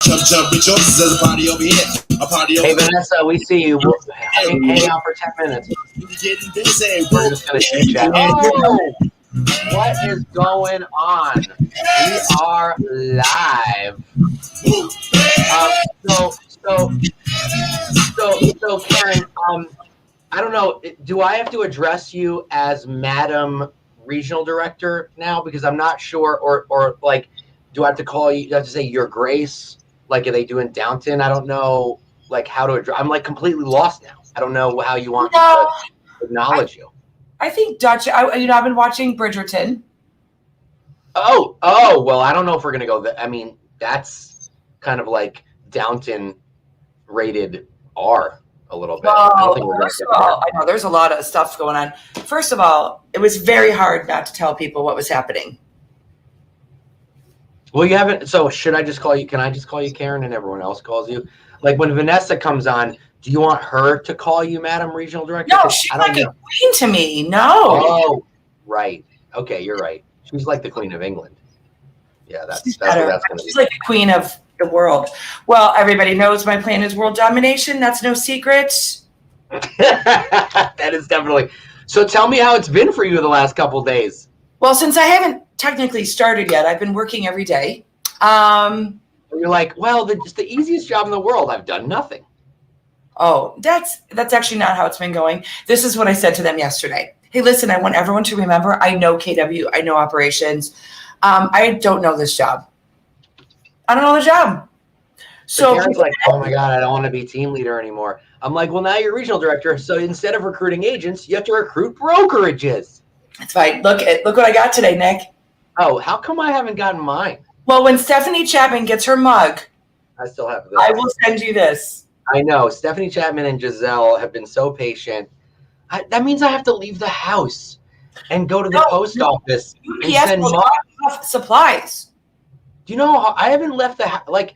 Jump, rejoices. There's a party over here. A party over Hey, Vanessa, we see you. We'll hang out for 10 minutes. We're just going to chit chat. Oh, what is going on? We are live. So, Karen, I don't know. Do I have to address you as Madam Regional Director now? Because I'm not sure. Or like, do I have to call you? Do I have to say Your Grace? Like, are they doing Downton? I don't know. Like, how to address. I'm like completely lost now. I don't know how you want me to acknowledge you. I think Dutch. I've been watching Bridgerton. Oh. Well, I don't know if we're gonna go. I mean, that's kind of like Downton rated R a little bit. Well, first of all, I know there's a lot of stuff going on. First of all, it was very hard not to tell people what was happening. Well, you haven't. So should I just call you? Can I just call you Karen and everyone else calls you? Like when Vanessa comes on, do you want her to call you Madam Regional Director? No, she's like a queen to me. No. Oh, right. Okay, you're right. She's like the Queen of England. Yeah, that's what that's going to be. She's like the queen of the world. Well, everybody knows my plan is world domination. That's no secret. That is definitely. So tell me how it's been for you the last couple of days. Well, since I haven't technically started yet, I've been working every day. You're like, well, it's the easiest job in the world. I've done nothing. Oh, that's actually not how it's been going. This is what I said to them yesterday. Hey, listen, I want everyone to remember, I know KW, I know operations. I don't know this job. I don't know the job. So Karen's like, oh my God, I don't want to be team leader anymore. I'm like, well, now you're regional director. So instead of recruiting agents, you have to recruit brokerages. That's fine. Look what I got today, Nick. Oh, how come I haven't gotten mine? Well, when Stephanie Chapman gets her mug, I still have this. I will send you this. I know. Stephanie Chapman and Giselle have been so patient. That means I have to leave the house and go to the post office and send supplies. Do you know I haven't left the house? Like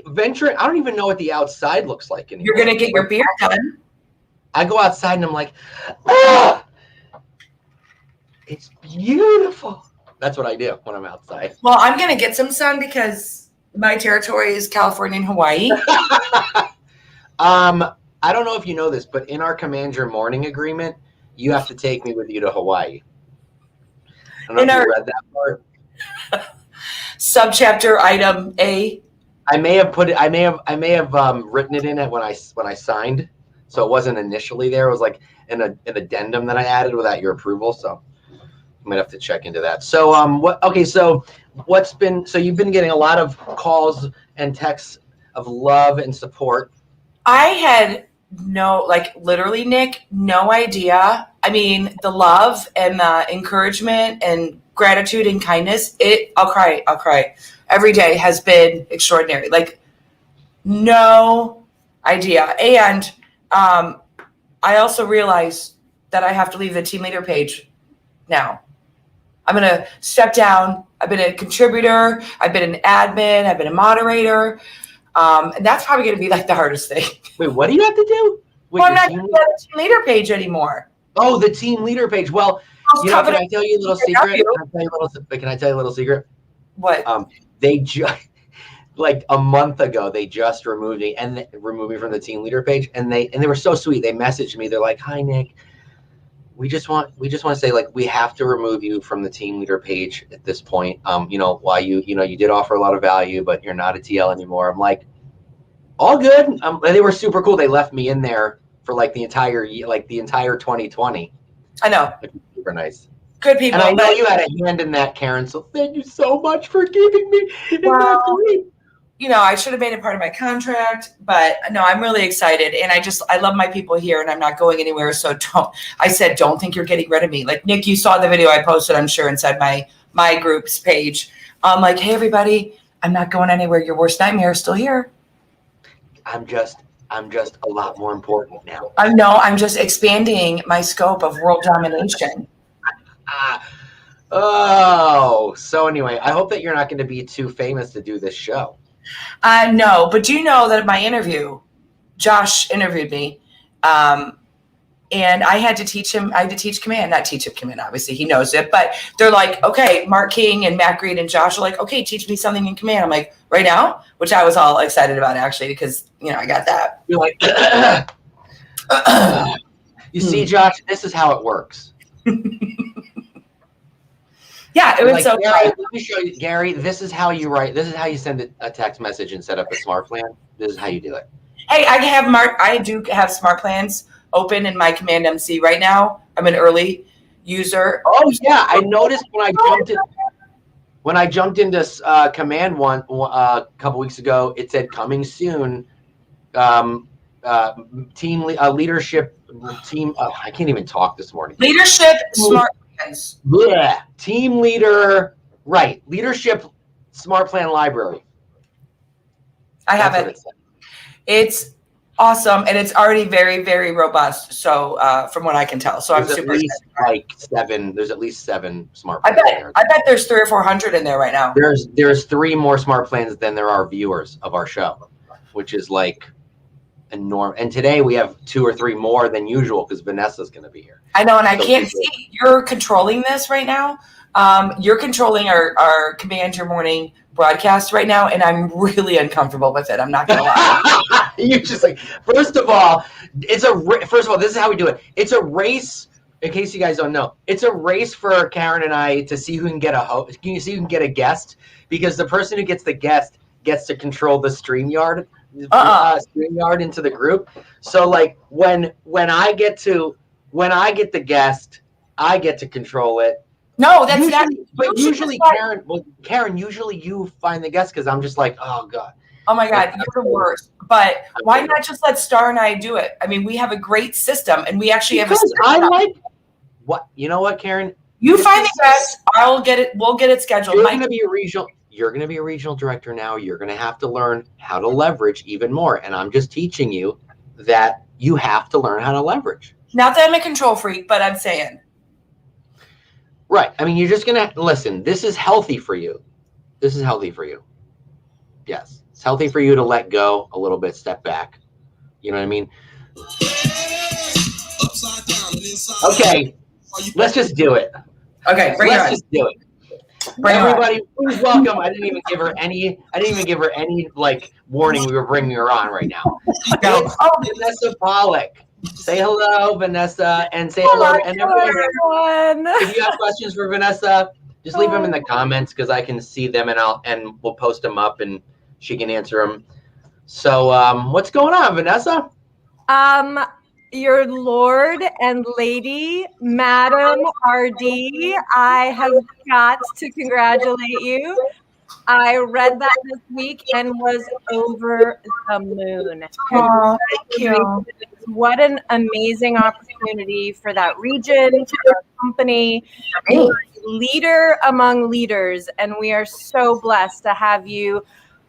venturing. I don't even know what the outside looks like anymore. You're gonna get your beard done. I go outside and I'm like, ah, it's beautiful. That's what I do when I'm outside. Well, I'm gonna get some sun because my territory is California and Hawaii. I don't know if you know this, but in our Command Your Morning agreement, you have to take me with you to Hawaii. I don't know if you read that part. Subchapter item A. I may have put it. I may have written it in it when I signed, so it wasn't initially there. It was like an addendum that I added without your approval. So I might have to check into that. So So you've been getting a lot of calls and texts of love and support. I had literally, Nick, no idea. I mean, the love and the encouragement and gratitude and kindness, I'll cry. Every day has been extraordinary. Like, no idea. And I also realized that I have to leave the team leader page now. I'm going to step down. I've been a contributor. I've been an admin. I've been a moderator. And that's probably going to be like the hardest thing. Wait, what do you have to do? Well, I'm not going to be on the team leader page anymore. Oh, the team leader page. Well, can I tell you a little secret? Can I tell you a little secret? What? They just like a month ago, they just removed me from the team leader page, and they were so sweet. They messaged me. They're like, "Hi, Nick. We just want to say, like, we have to remove you from the team leader page at this point. Why you did offer a lot of value, but you're not a TL anymore." I'm like, all good. They were super cool. They left me in there for like the entire year, like the entire 2020. I know. Super nice. Good people. And I know you had a hand in that, Karen. So thank you so much for keeping me in that group. I should have made it part of my contract, but no, I'm really excited. And I love my people here and I'm not going anywhere. So don't think you're getting rid of me. Like, Nick, you saw the video I posted, I'm sure, inside my group's page. I'm like, hey, everybody, I'm not going anywhere. Your worst nightmare is still here. I'm just a lot more important now. I'm just expanding my scope of world domination. So anyway, I hope that you're not going to be too famous to do this show. No, but do you know that in my interview, Josh interviewed me. And I had to teach him, I had to teach command, not teach him command, obviously he knows it, but they're like, okay, Mark King and Matt Green and Josh are like, okay, teach me something in command. I'm like, right now? Which I was all excited about actually, because, I got that. You're like, you see, Josh, this is how it works. Yeah, it was like, so Gary, let me show you, Gary, this is how you write. This is how you send a text message and set up a smart plan. This is how you do it. Hey, I do have smart plans open in my Command MC right now. I'm an early user. Oh yeah, I noticed when I jumped into Command one a couple weeks ago, it said coming soon. Team leadership team. I can't even talk this morning. Leadership smart plans. Yeah, team leader. Right, leadership smart plan library. I have it. It's awesome, and it's already very, very robust. So, from what I can tell, so there's I'm super excited. There's at least 7 smart plans. I bet there's 300 or 400 in there right now. There's 3 more smart plans than there are viewers of our show, which is like enormous. And today we have 2 or 3 more than usual because Vanessa's going to be here. I know, and I can't see. You're controlling this right now. You're controlling our Command Your Morning broadcast right now, and I'm really uncomfortable with it. I'm not gonna lie. You're just like, first of all, this is how we do it. It's a race. In case you guys don't know, it's a race for Karen and I to see who can get a guest, because the person who gets the guest gets to control the StreamYard into the group. So like when I get the guest, I get to control it. No, that's usually, not. But usually, Karen, usually you find the guest because I'm just like, oh God. Oh my God, you're the worst. But why not just let Star and I do it? I mean, we have a great system, and we actually have a system. I like what you know. What, Karen? You find the guest. I'll get it. We'll get it scheduled. You're going to be a regional director now. You're going to have to learn how to leverage even more. And I'm just teaching you that you have to learn how to leverage. Not that I'm a control freak, but I'm saying. Right. I mean, you're just going to listen. This is healthy for you. Yes. It's healthy for you to let go a little bit, step back. You know what I mean? Okay. Let's just do it. Okay. Let's just do it. Everybody, please welcome. I didn't even give her any like warning we were bringing her on right now. Vanessa Pollock. Say hello, Vanessa, and say hello. And everyone. If you have questions for Vanessa, just leave them in the comments because I can see them and we'll post them up and she can answer them. So, what's going on, Vanessa? Your Lord and Lady, Madam RD, I have got to congratulate you. I read that this week and was over the moon. Oh, thank you. What an amazing opportunity for that region, for our company. You're a leader among leaders, and we are so blessed to have you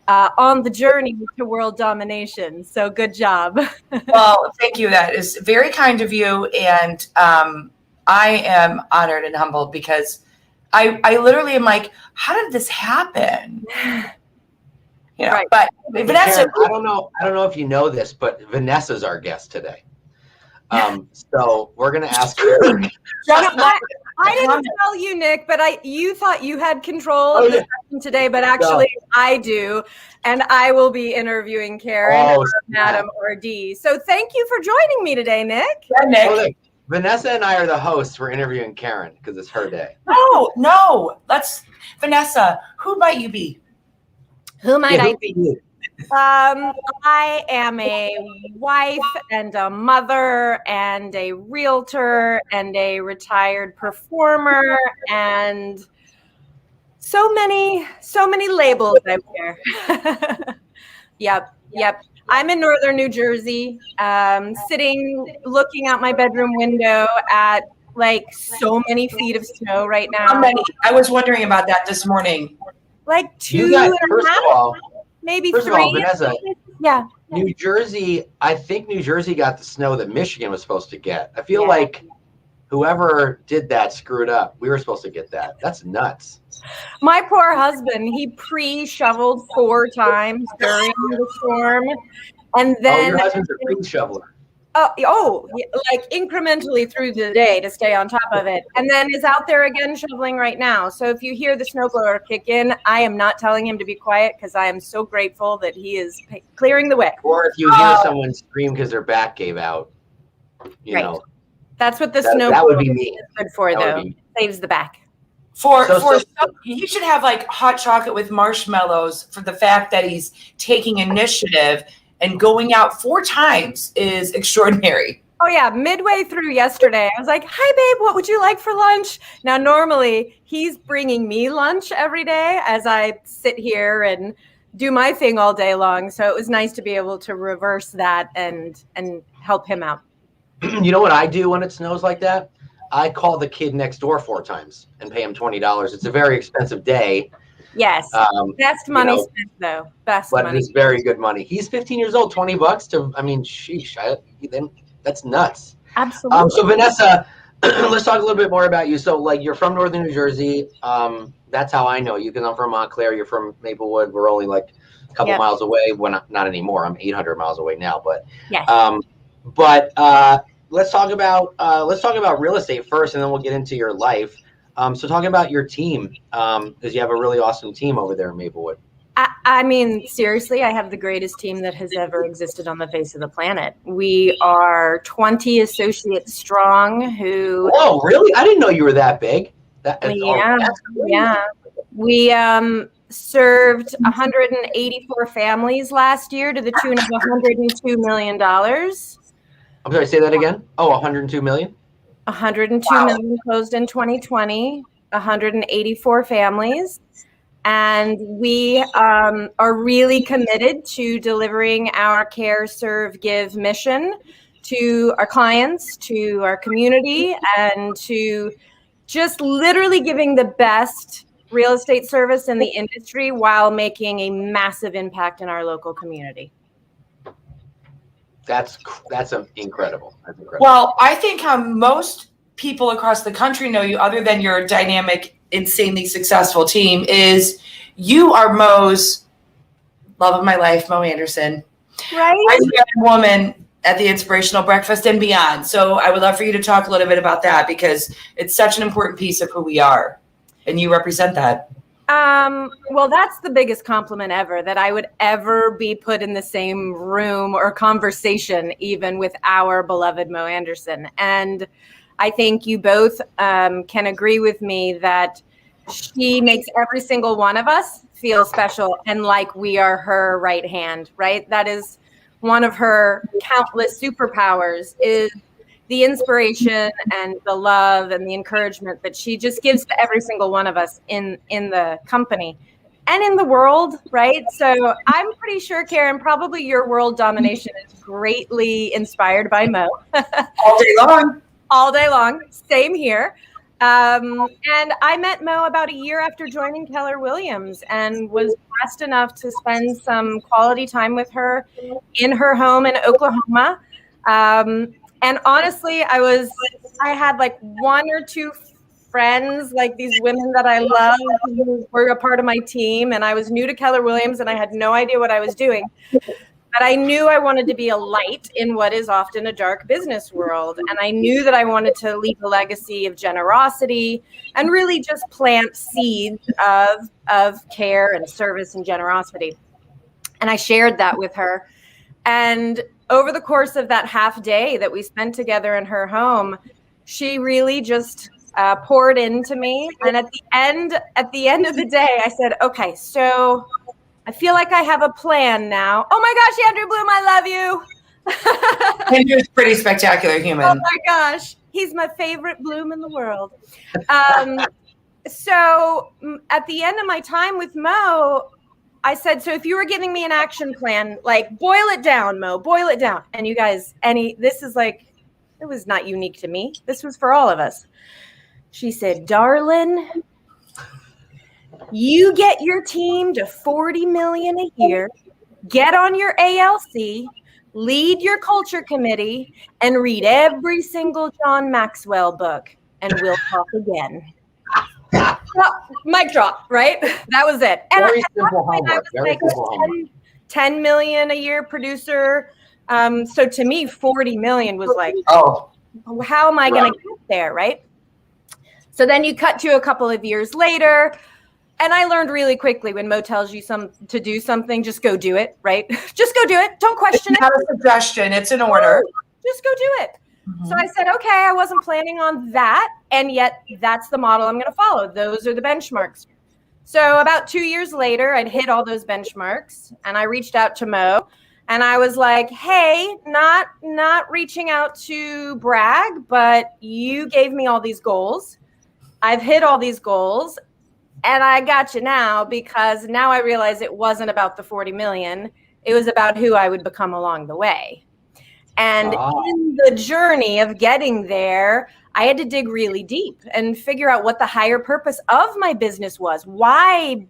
on the journey to world domination. So good job. Well, thank you. That is very kind of you. And I am honored and humbled because I literally am like, how did this happen? You know, right. But Vanessa, Karen, I don't know if you know this, but Vanessa's our guest today. So we're gonna ask her. I didn't tell you, Nick, but you thought you had control of the session today, but actually I do, and I will be interviewing Karen, Madam RD. So thank you for joining me today, Nick. Yeah, Nick. Vanessa and I are the hosts. We're interviewing Karen because it's her day. No. Vanessa, who might you be? Who might I be? I am a wife and a mother and a realtor and a retired performer and so many labels out there. Yep. I'm in northern New Jersey, sitting, looking out my bedroom window at like so many feet of snow right now. How many? I was wondering about that this morning. Like 2.5. Maybe first 3. Of all, Vanessa, yeah. New Jersey, I think New Jersey got the snow that Michigan was supposed to get. I feel like whoever did that screwed up. We were supposed to get that. That's nuts. My poor husband, he pre-shoveled 4 times during the storm. And then your husband's a pre-shoveler. Like incrementally through the day to stay on top of it. And then is out there again shoveling right now. So if you hear the snowblower kick in, I am not telling him to be quiet because I am so grateful that he is clearing the way. Or if you hear someone scream because their back gave out, you know. That's what the that would be me. Is good for, though. Saves the back. He should have like hot chocolate with marshmallows for the fact that he's taking initiative and going out 4 times is extraordinary. Oh yeah, midway through yesterday, I was like, "Hi babe, what would you like for lunch?" Now normally he's bringing me lunch every day as I sit here and do my thing all day long. So it was nice to be able to reverse that and help him out. You know what I do when it snows like that? I call the kid next door 4 times and pay him $20. It's a very expensive day. Yes. Best money spent, though. Best money. But it's very good money. He's 15 years old, $20 sheesh. That's nuts. Absolutely. So Vanessa, let's talk a little bit more about you. So like you're from Northern New Jersey. That's how I know you, because I'm from Montclair. You're from Maplewood. We're only like a couple miles away. Well, not anymore. I'm 800 miles away now. But yes. Let's talk about real estate first, and then we'll get into your life. So talking about your team, because you have a really awesome team over there in Maplewood. I mean, seriously, I have the greatest team that has ever existed on the face of the planet. We are 20 associates strong who... Oh, really? I didn't know you were that big. Yeah. We served 184 families last year to the tune of $102 million. I'm sorry, say that again. Oh, 102 million? 102 million closed in 2020, 184 families. And we are really committed to delivering our care, serve, give mission to our clients, to our community, and to just literally giving the best real estate service in the industry while making a massive impact in our local community. That's incredible. That's incredible. Well, I think how most people across the country know you, other than your dynamic, insanely successful team, is you are Mo's love of my life, Mo Anderson. Right. I'm the woman at the Inspirational Breakfast and beyond. So I would love for you to talk a little bit about that, because it's such an important piece of who we are, and you represent that. Well, that's the biggest compliment ever, that I would ever be put in the same room or conversation, even with our beloved Mo Anderson. And I think you both can agree with me that she makes every single one of us feel special and like we are her right hand, right? That is one of her countless superpowers, is the inspiration and the love and the encouragement that she just gives to every single one of us in the company and in the world, right? So I'm pretty sure, Karen, probably your world domination is greatly inspired by Mo. All day long. All day long. Same here. And I met Mo about a year after joining Keller Williams and was blessed enough to spend some quality time with her in her home in Oklahoma. And honestly, I had like 1 or 2 friends, like these women that I love, who were a part of my team. And I was new to Keller Williams and I had no idea what I was doing. But I knew I wanted to be a light in what is often a dark business world. And I knew that I wanted to leave a legacy of generosity and really just plant seeds of care and service and generosity. And I shared that with her. And over the course of that half day that we spent together in her home, she really just poured into me. And at the end of the day, I said, okay, so I feel like I have a plan now. Oh my gosh, Andrew Bloom, I love you. Andrew's a pretty spectacular human. Oh my gosh, he's my favorite Bloom in the world. So at the end of my time with Mo, I said, so if you were giving me an action plan, like boil it down, Mo, boil it down. And you guys, this is like, it was not unique to me. This was for all of us. She said, darling, you get your team to 40 million a year, get on your ALC, lead your culture committee, and read every single John Maxwell book, and we'll talk again. Well, mic drop, right? That was it. And Very simple homework. I was like 10 million a year producer. So to me, 40 million was like, Oh, how am I going to get there, right? So then you cut to a couple of years later, and I learned really quickly when Mo tells you to do something, just go do it, right? Just go do it. Don't question it's not a suggestion. It's an order. Just go do it. So I said, okay, I wasn't planning on that. And yet that's the model I'm going to follow. Those are the benchmarks. So about 2 years later, I'd hit all those benchmarks and I reached out to Mo and I was like, hey, not reaching out to brag, but you gave me all these goals. I've hit all these goals and I got you now because now I realize it wasn't about the 40 million. It was about who I would become along the way. And in the journey of getting there, I had to dig really deep and figure out what the higher purpose of my business was. Why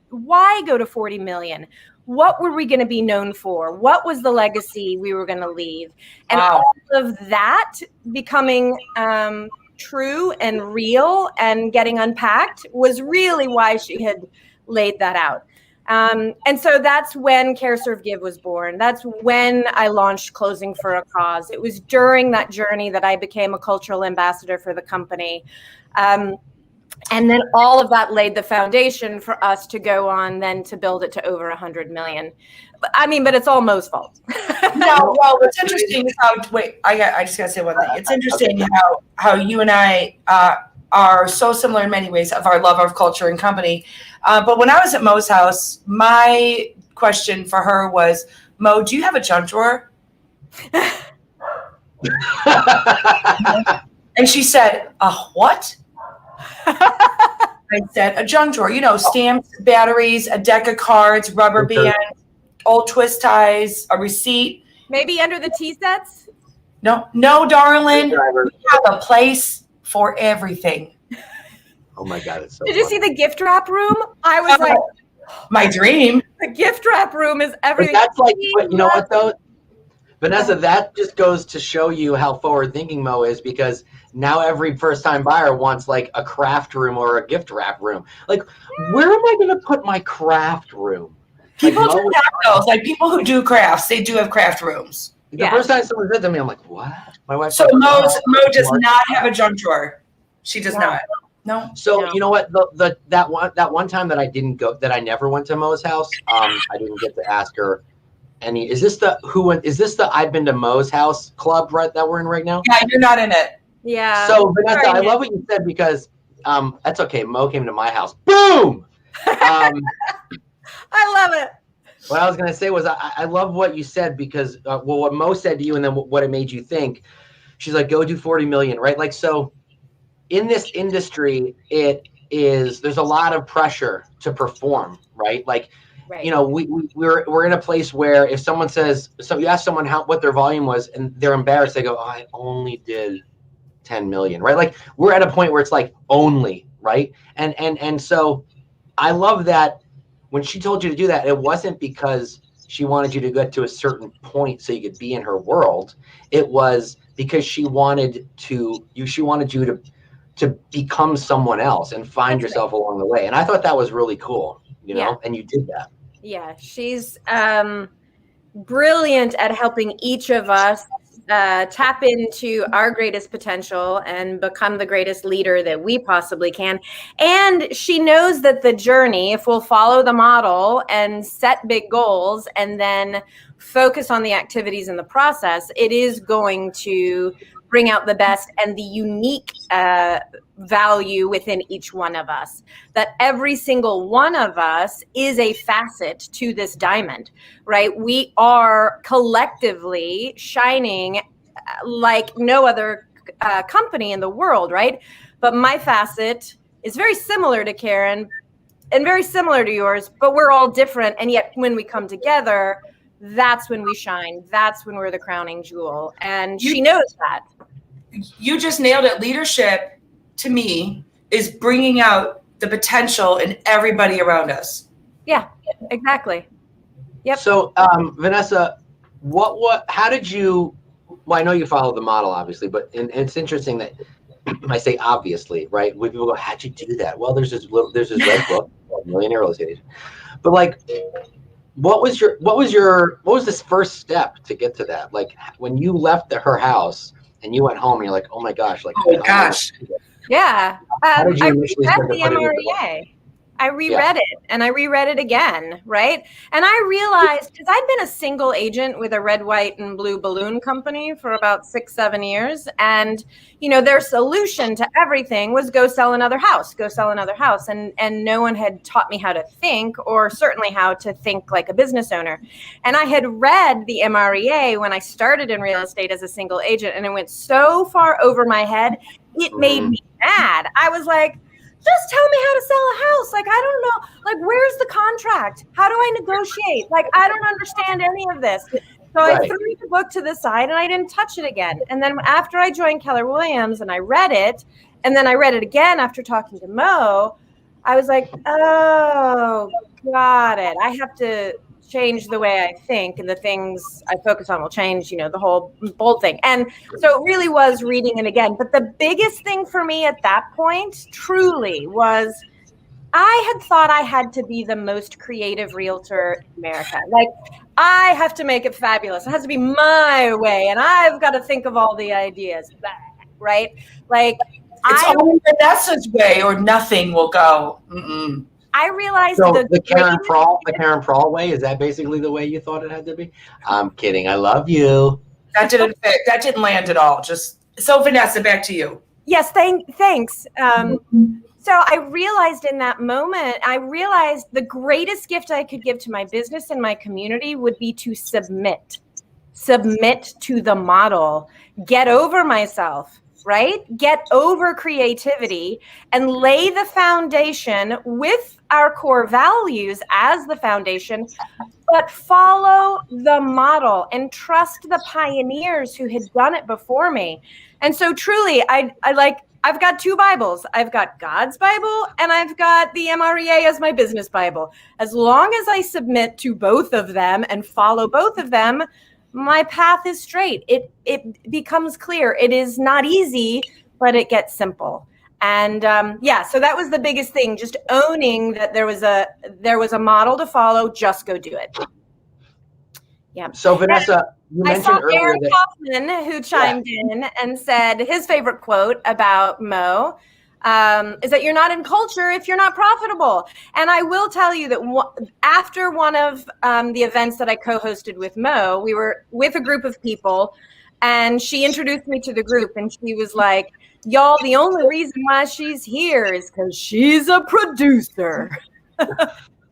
go to 40 million? What were we going to be known for? What was the legacy we were going to leave? And all of that becoming true and real and getting unpacked was really why she had laid that out. And so that's when Care, Serve, Give was born. That's when I launched Closing for a Cause. It was during that journey that I became a cultural ambassador for the company. And then all of that laid the foundation for us to go on then to build it to over 100 million. But it's all Mo's fault. No, well, what's interesting is how, I just got to say one thing. It's interesting how you and I are so similar in many ways of our love of culture and company. But when I was at Mo's house, my question for her was, Mo, do you have a junk drawer? And she said, a what? I said, a junk drawer, stamps, batteries, a deck of cards, rubber bands, old twist ties, a receipt. Maybe under the tea sets? No, darling. We have a place for everything. Oh my God, it's so Did you see the gift wrap room? I was like, my dream. The gift wrap room is everything. But that's like, you know what though? Vanessa, that just goes to show you how forward thinking Mo is, because now every first time buyer wants like a craft room or a gift wrap room. Like, where am I going to put my craft room? People do have those. Like people who do crafts, they do have craft rooms. The first time someone said to me, I'm like, what? My wife. So Mo does not have a junk drawer. She does not. No. So you know what? That one time that I didn't go, that I never went to Mo's house. I didn't get to ask her any. Is this the I've been to Mo's house club that we're in right now? Yeah, you're not in it. Yeah. So Vanessa, I love what you said, because that's okay. Mo came to my house. Boom. I love it. What I was gonna say was I love what you said, because what Mo said to you, and then what it made you think. She's like, go do 40 million, right? Like, so in this industry, there's a lot of pressure to perform, right? Like, we're in a place where if someone says, so you ask someone what their volume was and they're embarrassed, they go, oh, I only did 10 million, right? Like, we're at a point where it's like only, right? And so I love that when she told you to do that, it wasn't because she wanted you to get to a certain point so you could be in her world. It was because she wanted you to become someone else and find yourself along the way. And I thought that was really cool, and you did that. Yeah, she's brilliant at helping each of us tap into our greatest potential and become the greatest leader that we possibly can. And she knows that the journey, if we'll follow the model and set big goals and then focus on the activities in the process, it is going to bring out the best and the unique value within each one of us. That every single one of us is a facet to this diamond, right? We are collectively shining like no other company in the world, right? But my facet is very similar to Karen and very similar to yours, but we're all different. And yet when we come together, that's when we shine. That's when we're the crowning jewel. And she knows that. You just nailed it. Leadership, to me, is bringing out the potential in everybody around us. Yeah, exactly. Yep. So, Vanessa, how did you, well, I know you follow the model, obviously, but and it's interesting that I say obviously, right? When people go, how'd you do that? Well, there's this red book, Millionaire Real Estate Agent. But like, what was this first step to get to that? Like when you left her house and you went home, and you're like, oh my gosh, like, Oh my gosh. Yeah. How did you I initially reread start to the put it into MREA. I reread it and I reread it again, right? And I realized, because I'd been a single agent with a red, white, and blue balloon company for about 6-7 years. And, their solution to everything was go sell another house, go sell another house. And no one had taught me how to think, or certainly how to think like a business owner. And I had read the MREA when I started in real estate as a single agent, and it went so far over my head, it made me mad. I was like, just tell me how to sell a house. Like, I don't know. Like, where's the contract? How do I negotiate? Like, I don't understand any of this. So I threw the book to the side and I didn't touch it again. And then after I joined Keller Williams and I read it, and then I read it again after talking to Mo, I was like, oh, got it. I have to change the way I think, and the things I focus on will change, the whole bold thing. And so it really was reading it again. But the biggest thing for me at that point truly was I had thought I had to be the most creative realtor in America. Like, I have to make it fabulous. It has to be my way, and I've got to think of all the ideas, right? Like, it's only Vanessa's way, or nothing will go. Mm-mm. I realized the Karen Prawl way, is that basically the way you thought it had to be? I'm kidding. I love you. That didn't land at all. So Vanessa, back to you. Yes, thanks. So I realized in that moment, the greatest gift I could give to my business and my community would be to submit to the model, get over myself, right? Get over creativity and lay the foundation with our core values as the foundation, but follow the model and trust the pioneers who had done it before me. And so truly, I've got two Bibles. I've got God's Bible and I've got the MREA as my business Bible. As long as I submit to both of them and follow both of them, my path is straight. It becomes clear. It is not easy, but it gets simple. And so that was the biggest thing, just owning that there was a model to follow, just go do it. Yeah. So Vanessa, you mentioned earlier Eric Hoffman, who chimed in and said his favorite quote about Mo is that you're not in culture if you're not profitable. And I will tell you that after one of the events that I co-hosted with Mo, we were with a group of people, and she introduced me to the group, and she was like, y'all, the only reason why she's here is because she's a producer.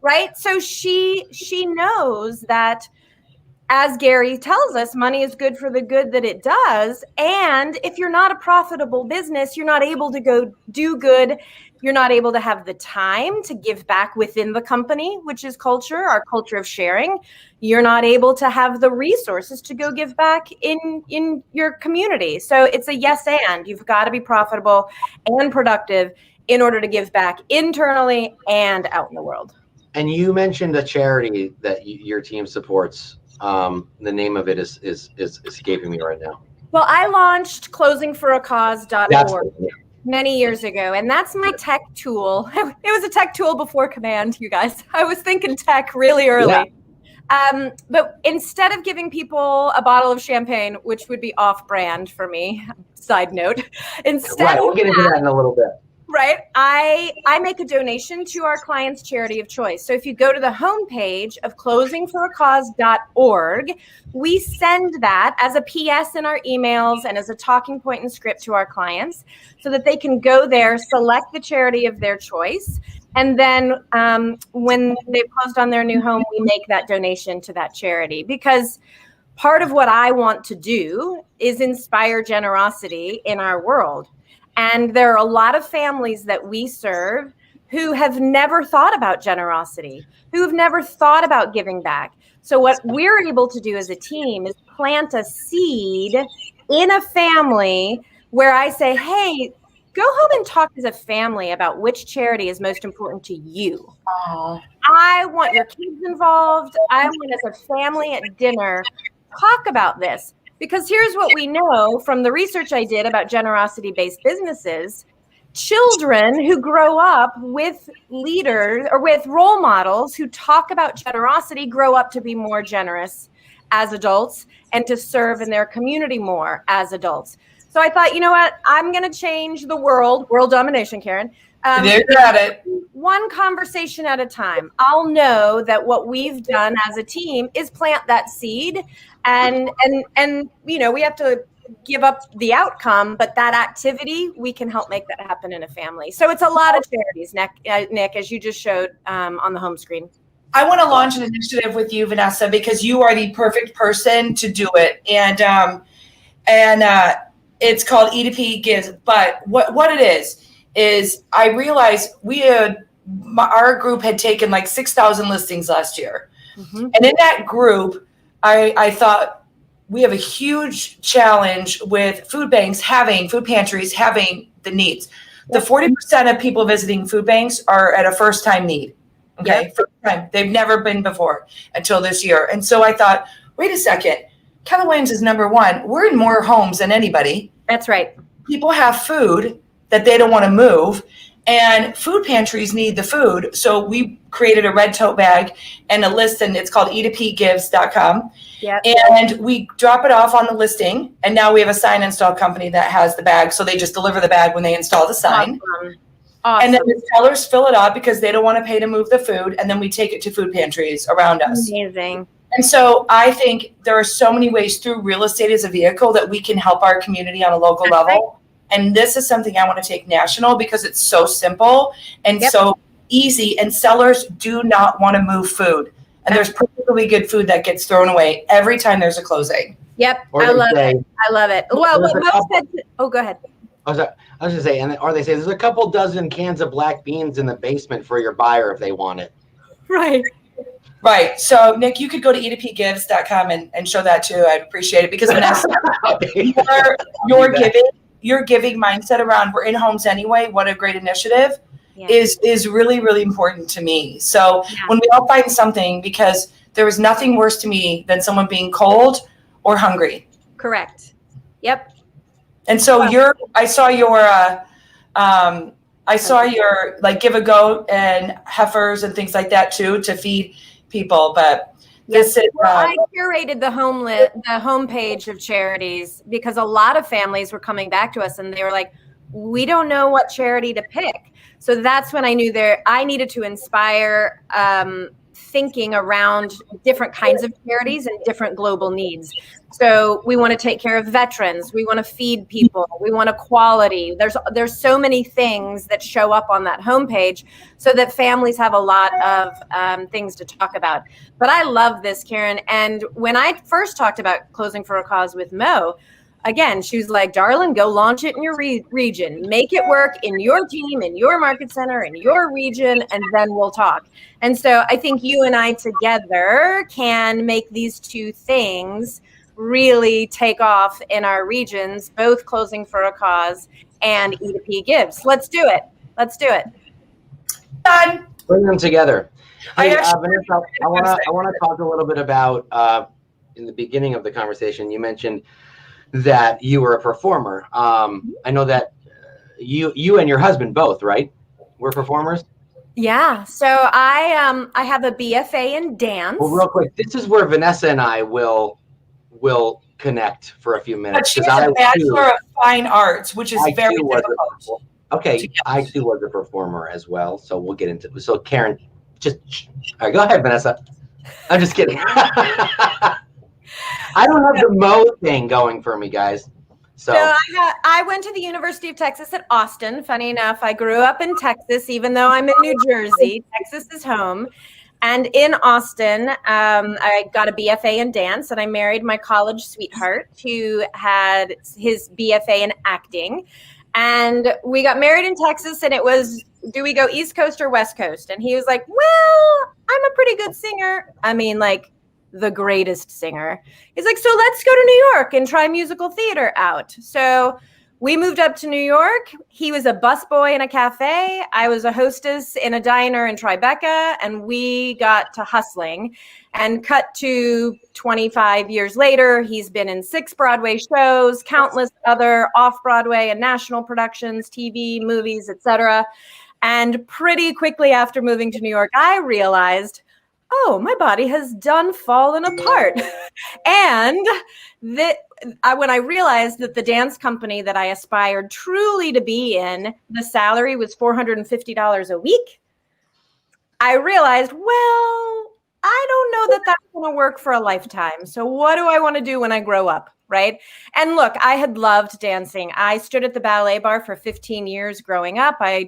Right? So she knows that, as Gary tells us, money is good for the good that it does. And if you're not a profitable business, you're not able to go do good. You're not able to have the time to give back within the company, which is culture, our culture of sharing. You're not able to have the resources to go give back in your community. So it's a yes and. You've got to be profitable and productive in order to give back internally and out in the world. And you mentioned a charity that your team supports. The name of it is escaping me right now. Well, I launched closingforacause.org many years ago, and that's my tech tool. It was a tech tool before Command, you guys. I was thinking tech really early. Yeah. But instead of giving people a bottle of champagne, which would be off-brand for me, side note, we'll get into that in a little bit. Right. I make a donation to our client's charity of choice. So if you go to the homepage of closingforacause.org, we send that as a PS in our emails and as a talking point and script to our clients so that they can go there, select the charity of their choice. And then when they've closed on their new home, we make that donation to that charity, because part of what I want to do is inspire generosity in our world. And there are a lot of families that we serve who have never thought about generosity, who have never thought about giving back. So what we're able to do as a team is plant a seed in a family where I say, hey, go home and talk as a family about which charity is most important to you. Oh. I want your kids involved. I want as a family at dinner, talk about this. Because here's what we know from the research I did about generosity-based businesses. children who grow up with leaders or with role models who talk about generosity grow up to be more generous as adults and to serve in their community more as adults. So I thought, you know what? I'm going to change the world domination, Karen. There you got it. One conversation at a time. I'll know that what we've done as a team is plant that seed, and we have to give up the outcome, but that activity, we can help make that happen in a family. So it's a lot of charities, Nick, as you just showed on the home screen. I want to launch an initiative with you, Vanessa, because you are the perfect person to do it. And it's called E2P Gives. But what it is I realized our group had taken like 6,000 listings last year. Mm-hmm. And in that group, I thought we have a huge challenge with food pantries having the needs. The 40% of people visiting food banks are at a first-time need. Okay, yep. First time. They've never been before until this year. And so I thought, wait a second, Keller Williams is number one. We're in more homes than anybody. That's right. People have food that they don't want to move, and food pantries need the food. So we created a red tote bag and a list, and it's called e2pgives.com. Yep. And we drop it off on the listing, and now we have a sign install company that has the bag. So they just deliver the bag when they install the sign. Awesome. And then the sellers fill it up because they don't want to pay to move the food, and then we take it to food pantries around us. Amazing. And so I think there are so many ways through real estate as a vehicle that we can help our community on a local level. And this is something I want to take national because it's so simple and so easy. And sellers do not want to move food. And there's perfectly good food that gets thrown away every time there's a closing. Yep. I love it. Well, what Mo said, go ahead. I was going to say, or they say there's a couple dozen cans of black beans in the basement for your buyer if they want it. Right. Right. So, Nick, you could go to e2pgives.com and show that too. I'd appreciate it because Vanessa, your giving mindset around we're in homes anyway. What a great initiative is really, really important to me. So when we all find something, because there is nothing worse to me than someone being cold or hungry. Correct. Yep. And so I saw your like give a goat and heifers and things like that too to feed people. But this is I curated the homepage of charities because a lot of families were coming back to us and they were like, we don't know what charity to pick. So that's when I knew I needed to inspire thinking around different kinds of charities and different global needs. So we want to take care of veterans. We want to feed people. We want equality. There's so many things that show up on that homepage so that families have a lot of things to talk about. But I love this, Karen. And when I first talked about Closing for a Cause with Mo, again, she was like, darling, go launch it in your region. Make it work in your team, in your market center, in your region, and then we'll talk. And so I think you and I together can make these two things really take off in our regions, both Closing for a Cause and E2P Gives. Let's do it. Done. Bring them together. Hey, Vanessa, I want to talk a little bit about, in the beginning of the conversation, you mentioned that you were a performer. I know that you and your husband both, right, were performers? Yeah. So I have a BFA in dance. Well, real quick, this is where Vanessa and I will connect for a few minutes. But she has a Bachelor of Fine Arts, which is very difficult. Okay, I too was a performer as well, so we'll get into it. So Karen, all right, go ahead, Vanessa. I'm just kidding. I don't have the Mo thing going for me, guys. So I went to the University of Texas at Austin. Funny enough, I grew up in Texas, even though I'm in New Jersey. Texas is home. And in Austin, I got a BFA in dance, and I married my college sweetheart who had his BFA in acting. And we got married in Texas, and it was, do we go East Coast or West Coast? And he was like, well, I'm a pretty good singer. I mean, like, the greatest singer. He's like, so let's go to New York and try musical theater out. So We moved up to New York. He was a busboy in a cafe. I was a hostess in a diner in Tribeca, and we got to hustling. And cut to 25 years later, he's been in 6 Broadway shows, countless other off-Broadway and national productions, TV, movies, etc. And pretty quickly after moving to New York, I realized, oh, my body has done fallen apart. And when I realized that the dance company that I aspired truly to be in, the salary was $450 a week, I realized, well, I don't know that that's going to work for a lifetime. So what do I want to do when I grow up? Right. And look, I had loved dancing. I stood at the ballet bar for 15 years growing up. I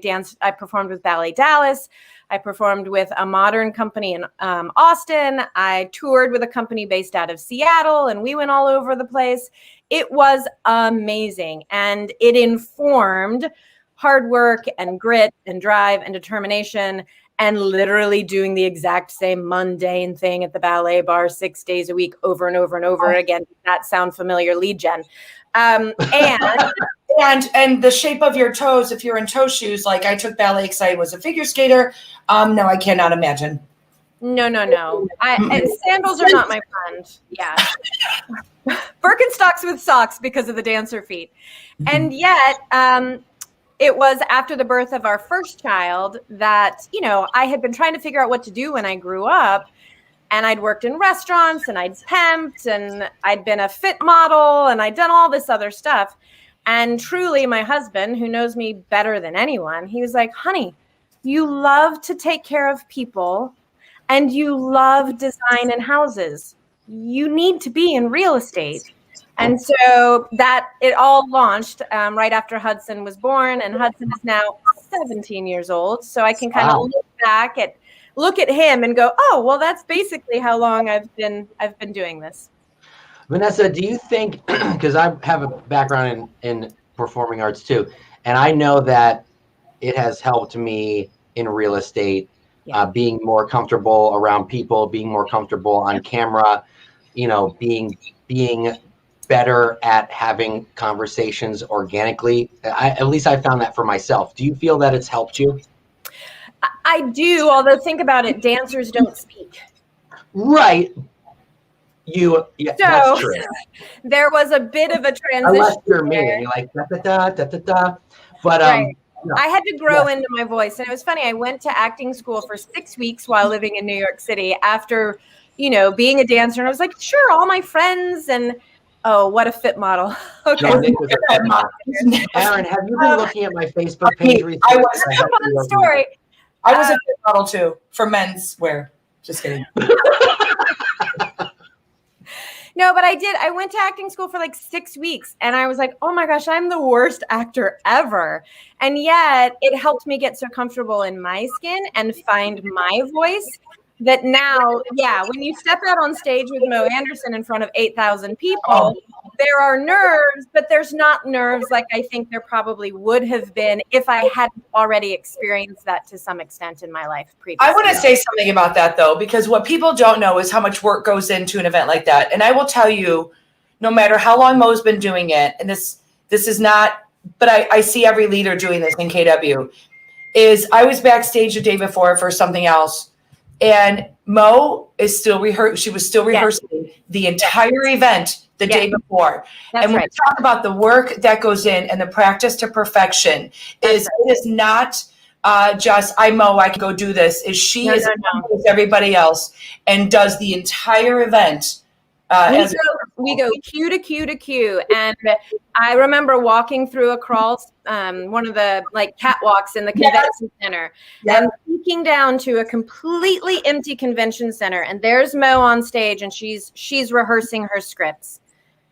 performed with Ballet Dallas. I performed with a modern company in Austin. I toured with a company based out of Seattle, and we went all over the place. It was amazing. And it informed hard work and grit and drive and determination, and literally doing the exact same mundane thing at the ballet bar 6 days a week over and over and over again. Does that sound familiar, lead gen? And the shape of your toes, if you're in toe shoes, like I took ballet because I was a figure skater. No, I cannot imagine. No. Sandals are not my friend. Yeah. Birkenstocks with socks because of the dancer feet. And yet, it was after the birth of our first child that, I had been trying to figure out what to do when I grew up. And I'd worked in restaurants, and I'd temped, and I'd been a fit model, and I'd done all this other stuff. And truly, my husband, who knows me better than anyone, he was like, honey, you love to take care of people, and you love design and houses. You need to be in real estate. And so that it all launched right after Hudson was born, and Hudson is now 17 years old. So I can kind of look at him and go, oh, well, that's basically how long I've been doing this. Vanessa, do you think, because I have a background in performing arts too, and I know that it has helped me in real estate, being more comfortable around people, being more comfortable on camera, being better at having conversations organically. At least I found that for myself. Do you feel that it's helped you? I do, although think about it, dancers don't speak. Right. That's true. There was a bit of a transition. Unless you're me and you're like, da-da-da. But right. I had to grow into my voice. And it was funny. I went to acting school for 6 weeks while living in New York City after, being a dancer. And I was like, sure, all my friends. And oh, what a fit model. Okay. No, Nick was a fit model. Aaron, have you been looking at my Facebook page recently? I was. That's a fun story. I was a fit model too for men's wear. Just kidding. No, but I did. I went to acting school for like 6 weeks, and I was like, oh my gosh, I'm the worst actor ever. And yet it helped me get so comfortable in my skin and find my voice that now, when you step out on stage with Mo Anderson in front of 8,000 people, there are nerves, but there's not nerves like I think there probably would have been if I hadn't already experienced that to some extent in my life previously. I want to say something about that, though, because what people don't know is how much work goes into an event like that. And I will tell you, no matter how long Mo's been doing it, and this is not, but I see every leader doing this in KW, is I was backstage the day before for something else. And Mo is still she was still rehearsing the entire event the day before. That's and when we talk about the work that goes in and the practice to perfection, it is not just I can go do this. She is with everybody else and does the entire event. We go cue to cue to cue. And I remember walking through a crawl, one of the catwalks in the convention center, and peeking down to a completely empty convention center. And there's Mo on stage, and she's rehearsing her scripts.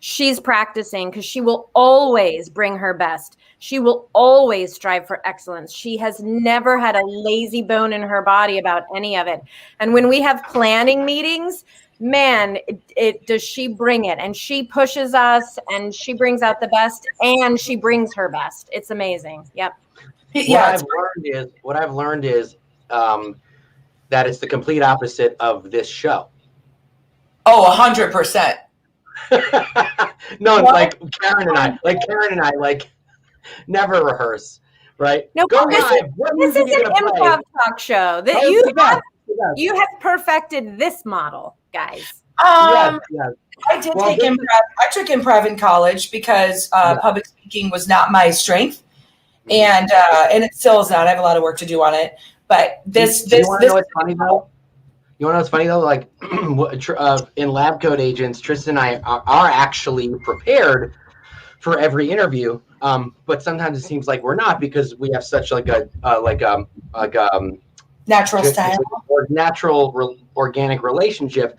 She's practicing because she will always bring her best. She will always strive for excellence. She has never had a lazy bone in her body about any of it. And when we have planning meetings, man, does she bring it, and she pushes us, and she brings out the best, and she brings her best. It's amazing. Yep. What I've learned is that it's the complete opposite of this show. Oh, 100%. No, like Karen and I, Never rehearse, right? No, Go this live. What this music is are you an gonna play? improv talk show that Oh, yes, yes. you have perfected this model, guys. Yes, yes. I did take improv. I took improv in college because public speaking was not my strength, and it still is not. I have a lot of work to do on it. But this, you want to know what's funny though? You want to know what's funny though? Like in Lab Coat Agents, Tristan and I are actually prepared for every interview. But sometimes it seems like we're not because we have such like a natural style or natural organic relationship.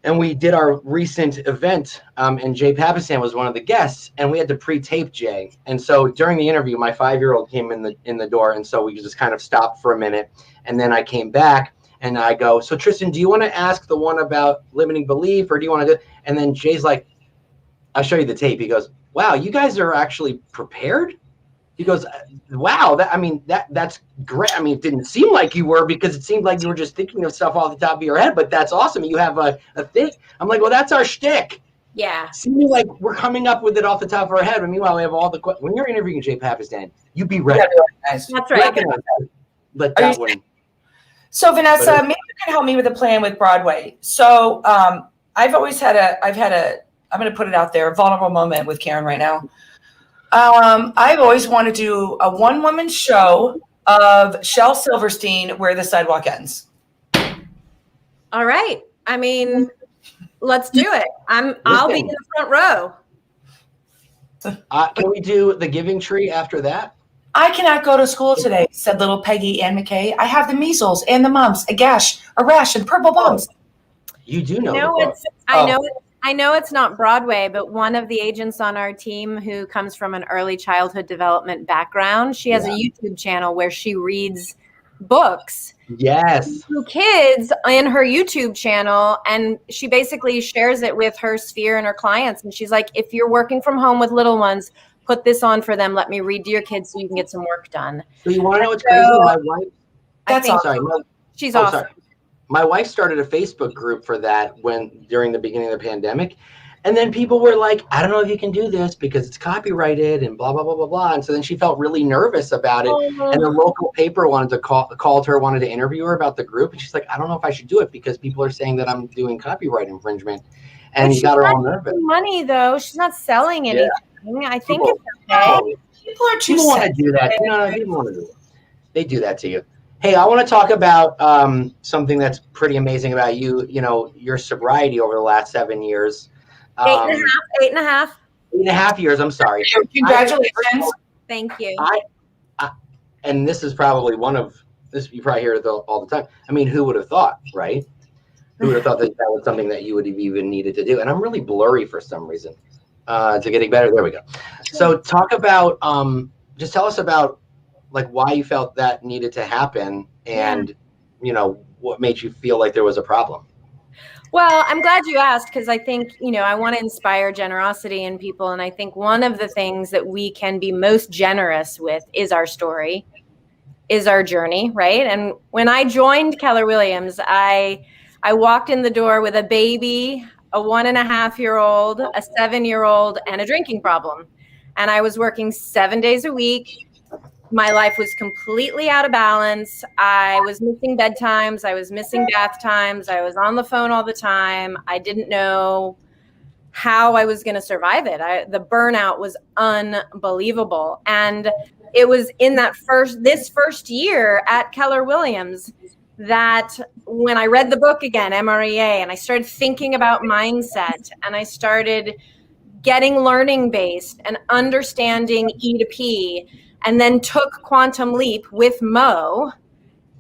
And we did our recent event, and Jay Papasan was one of the guests, and we had to pre-tape Jay. And so during the interview, my 5-year-old came in the door, and so we just kind of stopped for a minute, and then I came back, and I go, "So Tristan, do you want to ask the one about limiting belief, or do you want to do?" And then Jay's like, "I'll show you the tape." He goes, "Wow, you guys are actually prepared." He goes, "Wow, that's great. I mean, it didn't seem like you were because it seemed like you were just thinking of stuff off the top of your head, but that's awesome. You have a thing." I'm like, "Well, that's our shtick." Yeah. Seeming like we're coming up with it off the top of our head, but meanwhile, we have all the when you're interviewing Jay Papasan, you be ready. That's right. Let that one. So Vanessa, maybe you can help me with a plan with Broadway. So I've had a, I'm going to put it out there, a vulnerable moment with Karen right now. I've always wanted to do a one-woman show of Shel Silverstein, Where the Sidewalk Ends. All right. I mean, let's do it. I'll be in the front row. Can we do The Giving Tree after that? I cannot go to school today, said little Peggy Ann McKay. I have the measles and the mumps, a gash, a rash, and purple bumps. You do know. I know it's not Broadway, but one of the agents on our team who comes from an early childhood development background, she has a YouTube channel where she reads books. Yes. To kids in her YouTube channel, and she basically shares it with her sphere and her clients. And she's like, if you're working from home with little ones, put this on for them. Let me read to your kids so you can get some work done. So you want to know what's crazy? My wife. That's awesome. She's awesome. Sorry. My wife started a Facebook group for that during the beginning of the pandemic. And then people were like, "I don't know if you can do this because it's copyrighted and blah, blah, blah, blah, blah." And so then she felt really nervous about it. And the local paper wanted to called her, wanted to interview her about the group. And she's like, "I don't know if I should do it because people are saying that I'm doing copyright infringement." And she got her all nervous. Money though. She's not selling anything. I think it's okay. People want to do that. People want to do it. They do that to you. Hey, I want to talk about something that's pretty amazing about you. You know, your sobriety over the last 7 years. 8.5 years. I'm sorry. Congratulations. Thank you. And this is probably one of this. You probably hear it all the time. I mean, who would have thought, right? Who would have thought that was something that you would have even needed to do? And I'm really blurry for some reason. To getting better. There we go. So talk about. Just tell us about like why you felt that needed to happen, and what made you feel like there was a problem. Well, I'm glad you asked because I think, I want to inspire generosity in people. And I think one of the things that we can be most generous with is our story, is our journey, right? And when I joined Keller Williams, I walked in the door with a baby, a 1.5-year-old, a 7-year-old, and a drinking problem. And I was working 7 days a week. My life was completely out of balance. I was missing bedtimes. I was missing bath times. I was on the phone all the time. I didn't know how I was going to survive it. The burnout was unbelievable. And it was in this first year at Keller Williams that when I read the book again, MREA, and I started thinking about mindset, and I started getting learning based and understanding E to P, and then took Quantum Leap with Mo,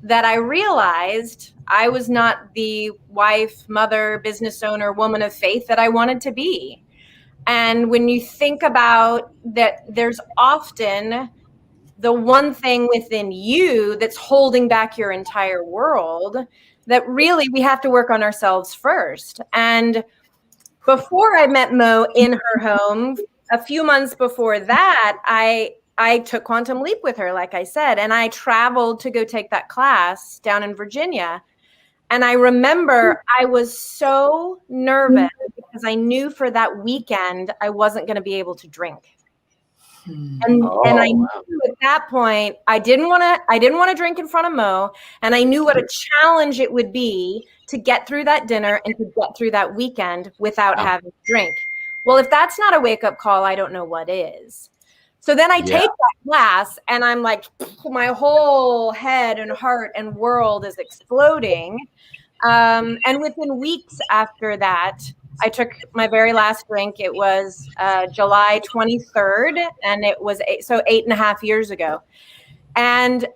that I realized I was not the wife, mother, business owner, woman of faith that I wanted to be. And when you think about that, there's often the one thing within you that's holding back your entire world, that really we have to work on ourselves first. And before I met Mo in her home, a few months before that, I took Quantum Leap with her, like I said, and I traveled to go take that class down in Virginia. And I remember I was so nervous because I knew for that weekend I wasn't going to be able to drink. And I knew at that point I didn't want to drink in front of Mo, and I knew what a challenge it would be to get through that dinner and to get through that weekend without having to drink. Well, if that's not a wake-up call, I don't know what is. So then I take that class and I'm like, my whole head and heart and world is exploding. And within weeks after that, I took my very last drink. It was July 23rd, and it was 8.5 years ago. And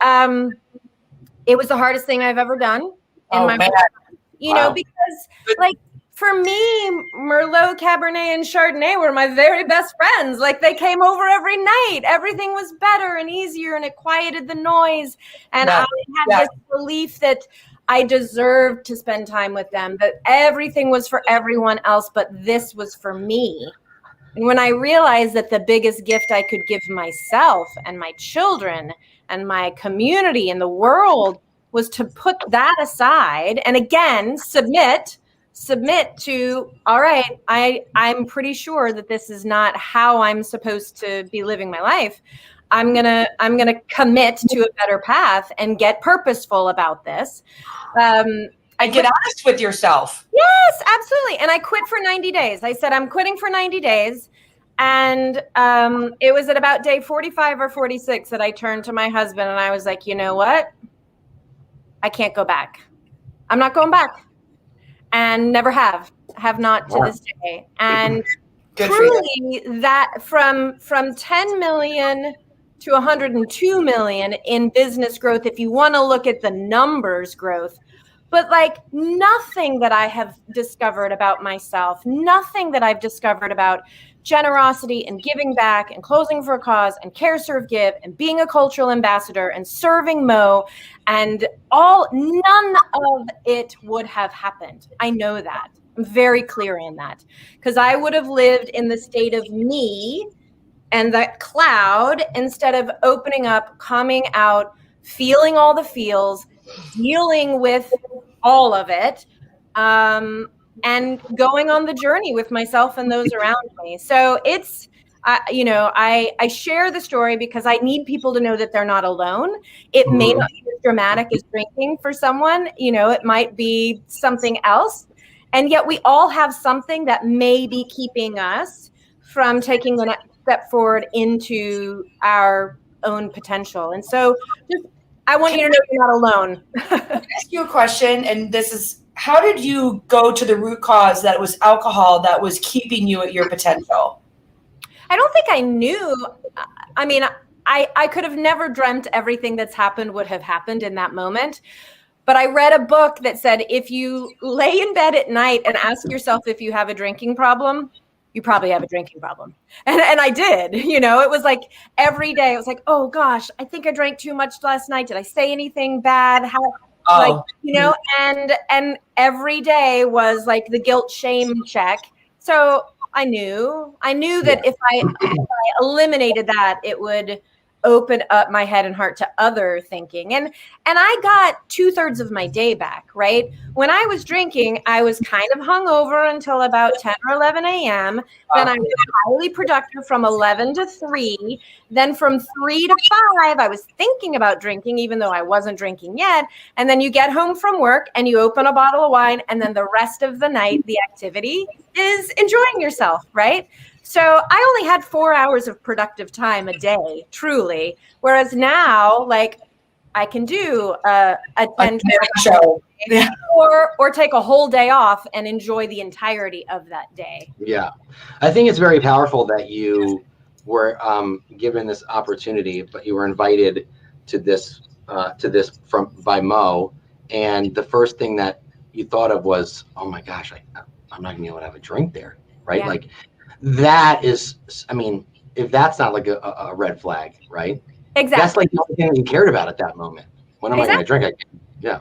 it was the hardest thing I've ever done in my life. You know, because like for me, Merlot, Cabernet, and Chardonnay were my very best friends. Like they came over every night. Everything was better and easier, and it quieted the noise. And I had this belief that I deserved to spend time with them, that everything was for everyone else, but this was for me. And when I realized that the biggest gift I could give myself and my children and my community and the world was to put that aside and again, submit to, all right, I'm pretty sure that this is not how I'm supposed to be living my life. I'm gonna commit to a better path and get purposeful about this. And get honest with yourself. Yes, absolutely. And I quit for 90 days. I said, I'm quitting for 90 days. And it was at about day 45 or 46 that I turned to my husband and I was like, you know what? I can't go back. I'm not going back. And never have not to this day. And truly that from 10 million to 102 million in business growth, if you want to look at the numbers growth, but like nothing that I have discovered about myself, nothing that I've discovered about generosity and giving back and closing for a cause and care, serve, give and being a cultural ambassador and serving Mo and none of it would have happened. I know that. I'm very clear in that because I would have lived in the state of me and that cloud instead of opening up, coming out, feeling all the feels, dealing with all of it, and going on the journey with myself and those around me. So it's, I share the story because I need people to know that they're not alone. It may not be as dramatic as drinking for someone, it might be something else. And yet we all have something that may be keeping us from taking the next step forward into our own potential. And so I want you to know you're not alone. Can I ask you a question? And this is, how did you go to the root cause that it was alcohol that was keeping you at your potential? I don't think I knew. I mean, I could have never dreamt everything that's happened would have happened in that moment. But I read a book that said, if you lay in bed at night and ask yourself if you have a drinking problem, you probably have a drinking problem. And I did, it was like every day, it was like, oh gosh, I think I drank too much last night. Did I say anything bad? And every day was like the guilt shame check. So I knew that if I eliminated that, it would open up my head and heart to other thinking. And I got 2/3 of my day back, right? When I was drinking, I was kind of hungover until about 10 or 11 a.m. Then I was highly productive from 11 to 3. Then from 3 to 5, I was thinking about drinking, even though I wasn't drinking yet. And then you get home from work and you open a bottle of wine. And then the rest of the night, the activity is enjoying yourself, right? So I only had 4 hours of productive time a day, truly. Whereas now, like, I can do a 10 show or take a whole day off and enjoy the entirety of that day. Yeah. I think it's very powerful that you were given this opportunity, but you were invited to this by Mo. And the first thing that you thought of was, oh my gosh, I'm not gonna be able to have a drink there. Right. Yeah. Like, that is, I mean, if that's not like a red flag, right? Exactly. That's like the only thing you cared about at that moment. When am I going to drink? Yeah.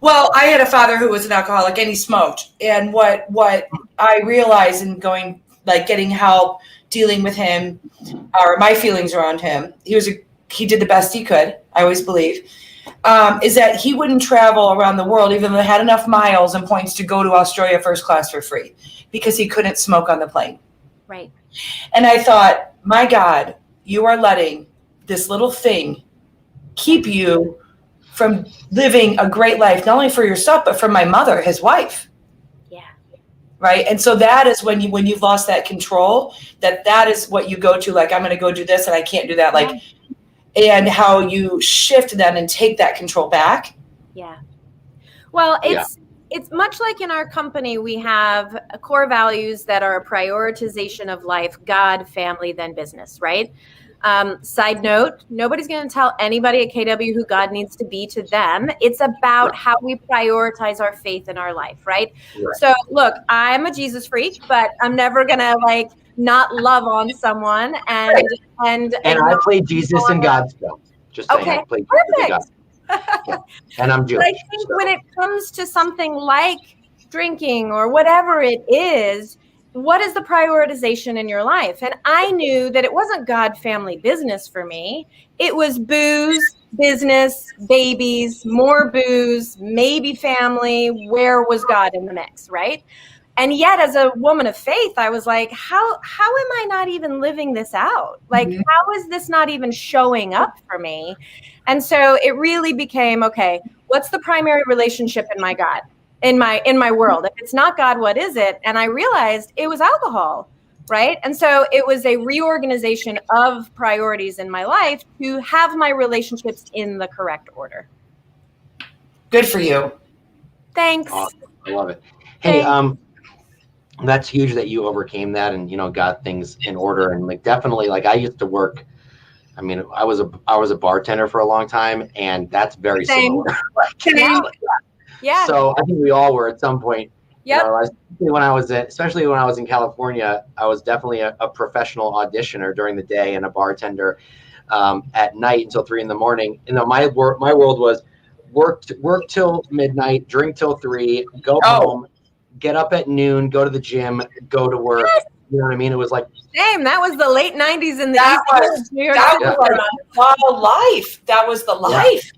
Well, I had a father who was an alcoholic and he smoked. And what I realized in going, like getting help, dealing with him, or my feelings around him, he did the best he could, I always believe, is that he wouldn't travel around the world, even though he had enough miles and points to go to Australia first class for free, because he couldn't smoke on the plane. Right. And I thought, my God, you are letting this little thing keep you from living a great life, not only for yourself, but for my mother, his wife. Yeah. Right. And so that is when you've lost that control, that is what you go to, like, I'm going to go do this and I can't do that. Like, and how you shift then and take that control back. Yeah. Well, it's much like in our company, we have core values that are a prioritization of life, God, family, then business, right? Side note, nobody's going to tell anybody at KW who God needs to be to them. It's about how we prioritize our faith in our life, right? So look, I'm a Jesus freak, but I'm never going to like not love on someone and I play Jesus and God still. Just saying, I play Jesus and God. Yeah. And I'm Jewish. But I think when it comes to something like drinking or whatever it is, what is the prioritization in your life? And I knew that it wasn't God, family, business for me. It was booze, business, babies, more booze, maybe family. Where was God in the mix, right? And yet, as a woman of faith, I was like, how am I not even living this out? Like, how is this not even showing up for me? And so it really became, okay, what's the primary relationship in my God, in my world? If it's not God, what is it? And I realized it was alcohol, right? And so it was a reorganization of priorities in my life to have my relationships in the correct order. Good for you. Thanks. Awesome. I love it. Hey, that's huge that you overcame that and, got things in order. And like, definitely, like I used to work, I mean, I was a bartender for a long time, and that's very similar. Yeah. So I think we all were at some point. Yep. Especially when I was in California, I was definitely a professional auditioner during the day and a bartender at night until 3 a.m. My world was work till midnight, drink till 3, go home, get up at noon, go to the gym, go to work. Yes. You know what I mean? It was like same. That was the late 90s in the East New York. That was the life. That was the life.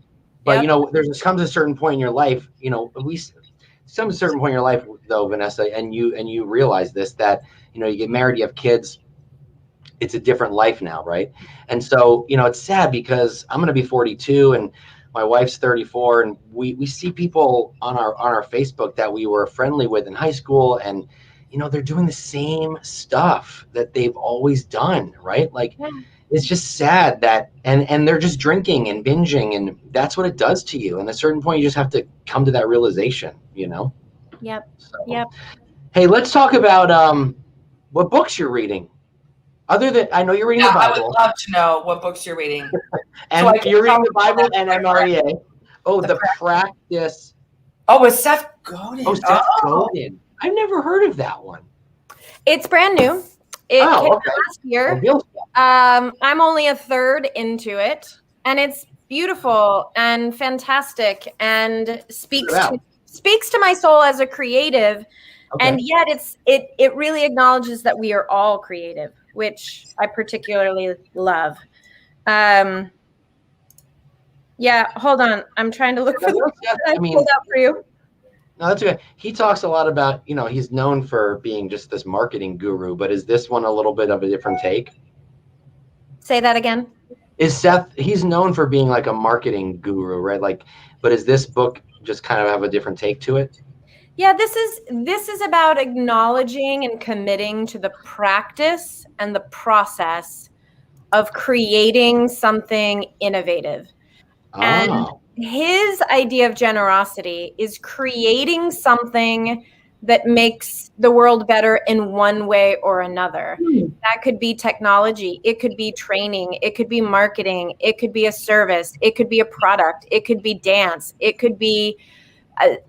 But there comes a certain point in your life. Some certain point in your life, though, Vanessa, and you realize this, that you get married, you have kids. It's a different life now, right? And so it's sad because I'm going to be 42 and my wife's 34, and we see people on our Facebook that we were friendly with in high school, and they're doing the same stuff that they've always done, right? Like, it's just sad that, and they're just drinking and binging, and that's what it does to you. And at a certain point, you just have to come to that realization, Yep. So, yep. Hey, let's talk about what books you're reading. Other than, I know you're reading the Bible. I would love to know what books you're reading. And so you're reading the Bible and MREA. Oh, the practice. Oh, with Seth Godin. Oh, Seth Godin. I've never heard of that one. It's brand new. It came out last year. I'm only a third into it, and it's beautiful and fantastic, and speaks to my soul as a creative. Okay. And yet it really acknowledges that we are all creative, which I particularly love. Hold on. I'm trying to look for the I pulled out for you. No, that's okay. He talks a lot about, he's known for being just this marketing guru, but is this one a little bit of a different take? Say that again. Is Seth, he's known for being like a marketing guru, right? Like, but is this book just kind of have a different take to it? Yeah, this is about acknowledging and committing to the practice and the process of creating something innovative. Oh. And his idea of generosity is creating something that makes the world better in one way or another. That could be technology. It could be training. It could be marketing. It could be a service. It could be a product. It could be dance. It could be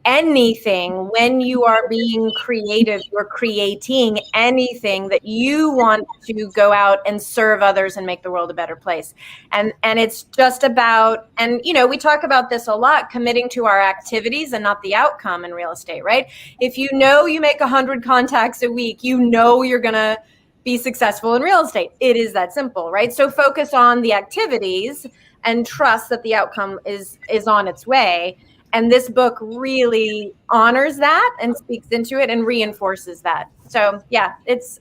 anything. When you are being creative, you're creating anything that you want to go out and serve others and make the world a better place. And it's just about, and we talk about this a lot, committing to our activities and not the outcome in real estate, right? If you make 100 contacts a week, you're going to be successful in real estate. It is that simple, right? So focus on the activities and trust that the outcome is on its way. And this book really honors that and speaks into it and reinforces that. So yeah,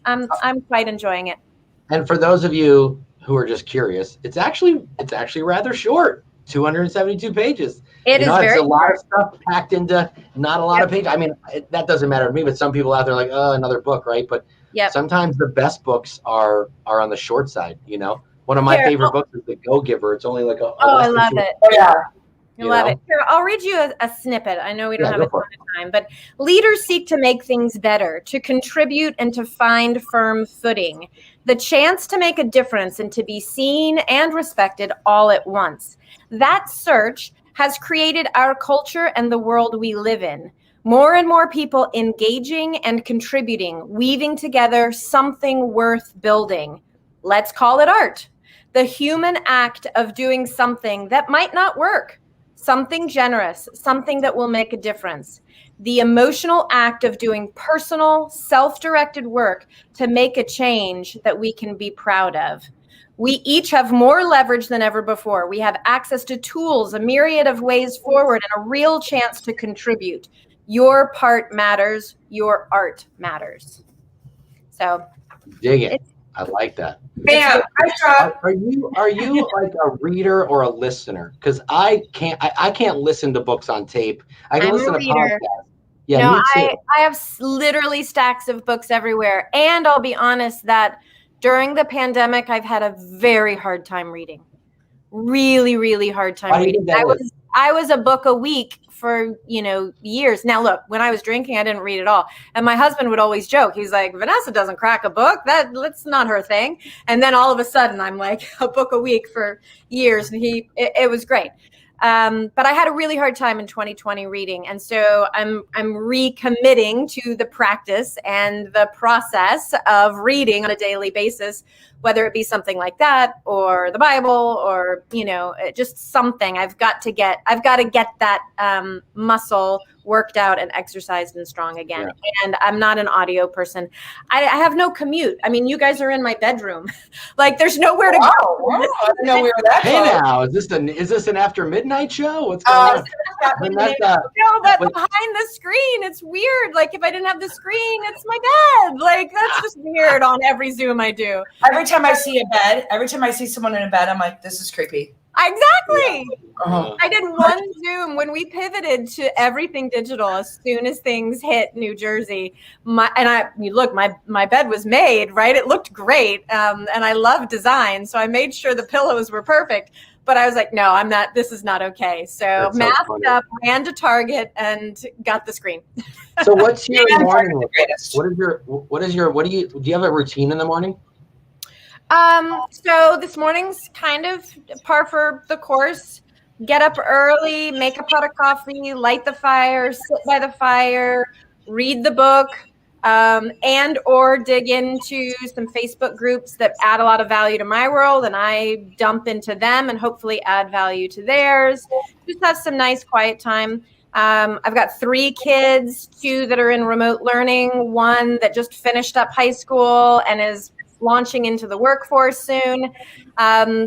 I'm quite enjoying it. And for those of you who are just curious, it's actually rather short, 272 pages. It is it's very a lot of stuff packed into not a lot of pages. I mean, that doesn't matter to me, but some people out there are like, oh, another book, right? But sometimes the best books are on the short side. One of my favorite books is The Go-Giver. It's only like I love it. Oh yeah. I love it. Here, I'll read you a snippet. I know we don't have a ton of time, but leaders seek to make things better, to contribute and to find firm footing, the chance to make a difference and to be seen and respected all at once. That search has created our culture and the world we live in. More and more people engaging and contributing, weaving together something worth building. Let's call it art. The human act of doing something that might not work. Something generous, something that will make a difference. The emotional act of doing personal, self-directed work to make a change that we can be proud of. We each have more leverage than ever before. We have access to tools, a myriad of ways forward, and a real chance to contribute. Your part matters. Your art matters. So, dig it. I like that. Bam! Are you like a reader or a listener? Because I can't listen to books on tape. I can listen to podcasts. Yeah, no, me too. I have literally stacks of books everywhere, and I'll be honest that during the pandemic, I've had a very hard time reading. Really, really hard time reading. I was a book a week for, years. Now, look, when I was drinking, I didn't read at all. And my husband would always joke. He's like, Vanessa doesn't crack a book. That's not her thing. And then all of a sudden, I'm like a book a week for years. And it was great. But I had a really hard time in 2020 reading. And so I'm recommitting to the practice and the process of reading on a daily basis, whether it be something like that or the Bible or, just something. I've got to get that muscle worked out and exercised and strong again. Yeah. And I'm not an audio person. I have no commute. I mean, you guys are in my bedroom. Like there's nowhere to go. Wow. I don't know where that Hey now, is this an after midnight show? What's going on? No, but behind the screen, it's weird. Like if I didn't have the screen, it's my bed. Like that's just weird on every Zoom I do. Every time I see someone in a bed, I'm like, this is creepy. Exactly. Yeah. I did one Zoom when we pivoted to everything digital as soon as things hit New Jersey. My bed was made, right? It looked great. And I love design. So I made sure the pillows were perfect. But I was like, no, this is not okay. So masked up, ran to Target and got the screen. So what's your morning? Do you have a routine in the morning? So this morning's kind of par for the course. Get up early, make a pot of coffee, light the fire, sit by the fire, read the book, and or dig into some Facebook groups that add a lot of value to my world, and I dump into them and hopefully add value to theirs. Just have some nice quiet time. I've got 3 kids, 2 that are in remote learning, 1 that just finished up high school and is launching into the workforce soon.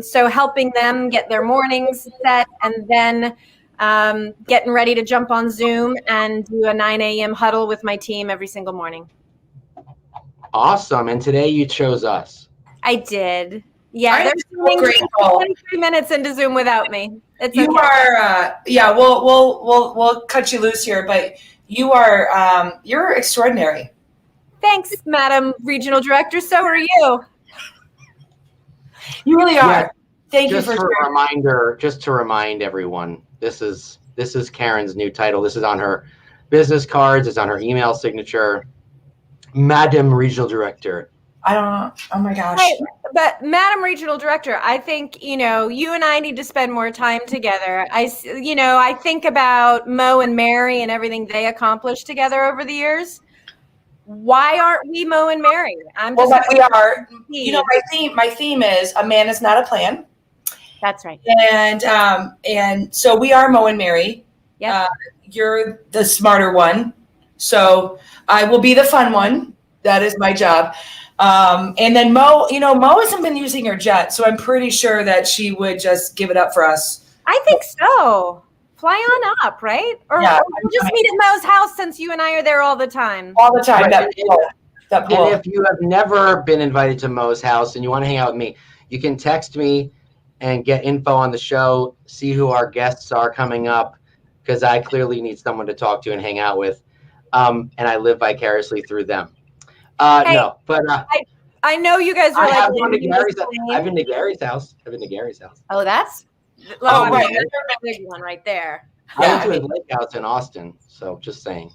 So helping them get their mornings set and then getting ready to jump on Zoom and do a 9 a.m. huddle with my team every single morning. Awesome. And today you chose us. I did. Yeah, they're so grateful. 23 minutes into Zoom without me. It's you are, we'll cut you loose here, but you're extraordinary. Thanks, Madam Regional Director. So are you. You really are. Yeah, Thank you for a reminder. Just to remind everyone, this is Karen's new title. This is on her business cards. It's on her email signature. Madam Regional Director. I don't know. Oh my gosh. Right. But Madam Regional Director, I think, you and I need to spend more time together. I think about Mo and Mary and everything they accomplished together over the years. Why aren't we Mo and Mary? We are. My theme is a man is not a plan. That's right. And so we are Mo and Mary. Yeah. You're the smarter one. So I will be the fun one. That is my job. And then Mo, Mo hasn't been using her jet, so I'm pretty sure that she would just give it up for us. I think so. Fly on up, right? Or we'll just meet at Mo's house since you and I are there all the time. All the time. Right. And if you have never been invited to Mo's house and you want to hang out with me, you can text me and get info on the show, see who our guests are coming up, because I clearly need someone to talk to and hang out with. And I live vicariously through them. Hey, no, but I know you guys are I've like. been to Gary's house. Oh, that's Oh, right. that's a big one right there. I went to his lake house in Austin. So just saying.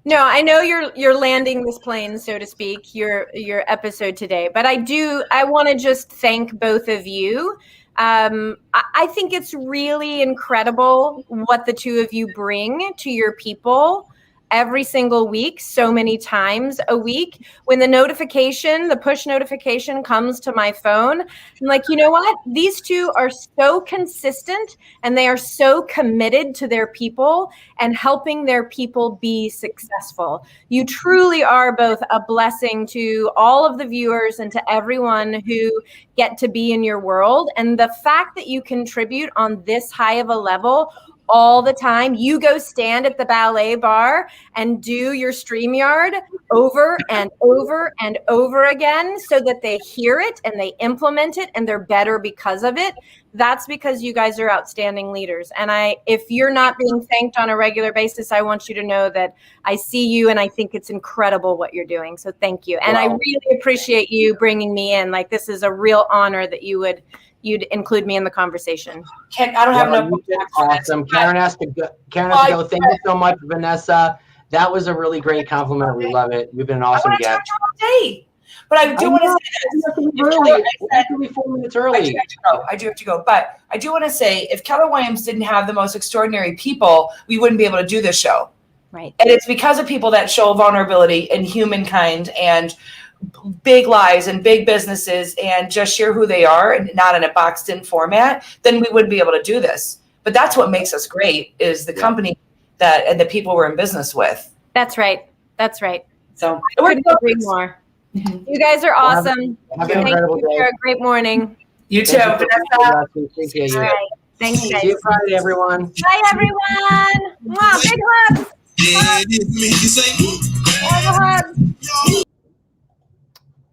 No, I know you're landing this plane, so to speak, your episode today. But I want to just thank both of you. I think it's really incredible what the two of you bring to your people every single week, so many times a week. When the push notification comes to my phone, I'm like, you know what? These two are so consistent and they are so committed to their people and helping their people be successful. You truly are both a blessing to all of the viewers and to everyone who get to be in your world. And the fact that you contribute on this high of a level all the time. You go stand at the ballet bar and do your StreamYard over and over and over again so that they hear it and they implement it and they're better because of it. That's because you guys are outstanding leaders. And if you're not being thanked on a regular basis, I want you to know that I see you and I think it's incredible what you're doing. So thank you. And I really appreciate you bringing me in. Like, this is a real honor that you'd include me in the conversation. I don't have enough. Awesome. Karen has to go. Thank you so much, Vanessa. That was a really great compliment. We love it. You've been an awesome guest. But I do want to say this. 4 minutes early. I do have to go. But I do want to say, if Keller Williams didn't have the most extraordinary people, we wouldn't be able to do this show. Right. And it's because of people that show vulnerability and humankind and big lives and big businesses and just share who they are and not in a boxed in format, then we wouldn't be able to do this. But that's what makes us great, is the company and the people we're in business with. That's right. So I couldn't agree more. You guys are awesome. Have an incredible day. For a great morning. You too. Appreciate you. All right. Thanks, guys. See you Friday, everyone. Bye, everyone. Mwah, big hugs. Yeah, it is me. You say, All the hugs.